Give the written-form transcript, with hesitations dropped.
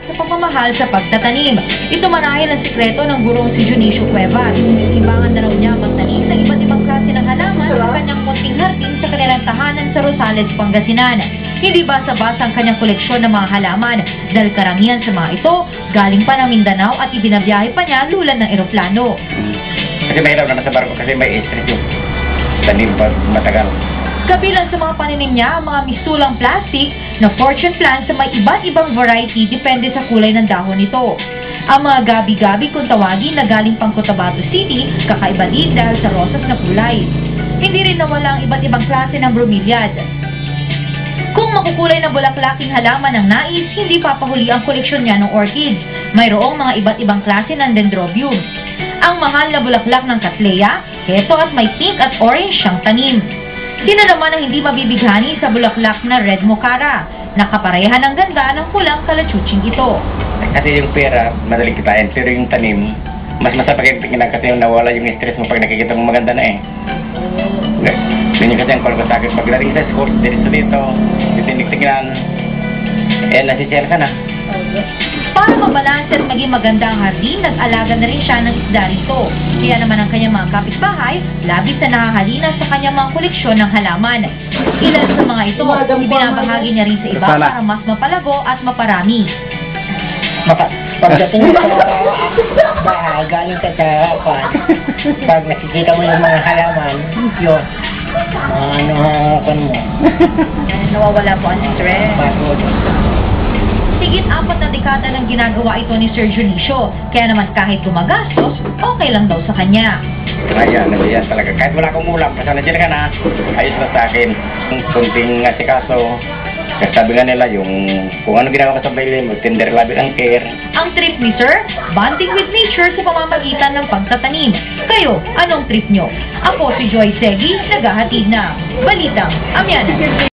sa pamamahal sa pagtatanim. Ito marahil ang sikreto ng gurong si Junicio Cuevas. Ibangan na raw niya magtanim ng iba't ibang klase ng halaman sa kanyang munting hardin sa kanilang tahanan sa Rosales, Pangasinan. Hindi basa-basa ang kanyang koleksyon ng mga halaman dahil karamihan sa mga ito galing pa ng Mindanao at ibinabiyahe pa niya lulan ng eroplano. Kasi mahirap na nasa barko kasi may stress yung tanim pa matagal. Kabilang sa mga paninim niya ang mga misulang plastic na fortune plants sa may iba't ibang variety depende sa kulay ng dahon nito. Ang mga gabi-gabi kung tawagin na galing pang Cotabato City, kakaiba din dahil sa rosas na kulay. Hindi rin nawala ang iba't ibang klase ng bromeliad. Kung makukulay na bulaklaking halaman ang nais, hindi papahuli ang koleksyon niya ng orchids. Mayroong mga iba't ibang klase ng dendrobium. Ang mahal na bulaklak ng Cattleya, keto at may pink at orange siyang tanim. Sino naman ang hindi mabibighani sa bulaklak na red mocara, nakaparehan ng ganda ng pulang kalachuching ito. Kasi yung pera, madaling kitain, pero yung tanim, mas masapagin kasi yung nawala yung stress mo pag nakikita mo maganda na eh. Ganyan kasi ang kwalko sa akin, pagdating sa school, dito, titinig-tignan, nasisiyal ka na. Para mabalanse at maging maganda ang hardin, nag-alaga na rin siya ng isda rito. Kaya naman ang kanyang mga kapitbahay, labis na nakahalina sa kanyang mga koleksyon ng halaman. Ilan sa mga ito, ibinabahagi niya rin sa iba para mas mapalago at maparami. Pagdating sa bahay, galing ka sa harapan, pag nakikita mo yung mga halaman, yun, mo. Nawawala po ang stress. Pagod. Higit 4 na dekada nang ginagawa ito ni Sir Junicio, kaya naman kahit gumagastos, okay lang daw sa kanya. Kaya, nandiyan talaga. Kahit wala akong ulam, basta nandiyan ka na, ayos na sa akin. Kunting asikaso, kasi sabi nga nila, yung kung ano ginagawa ka sa bailin mo, tender love and care. Ang trip ni Sir, bonding with nature sa pamamagitan ng pagtatanim. Kayo, anong trip nyo? Ako si Joy Segui, naghahatid na Balitang Amyanan.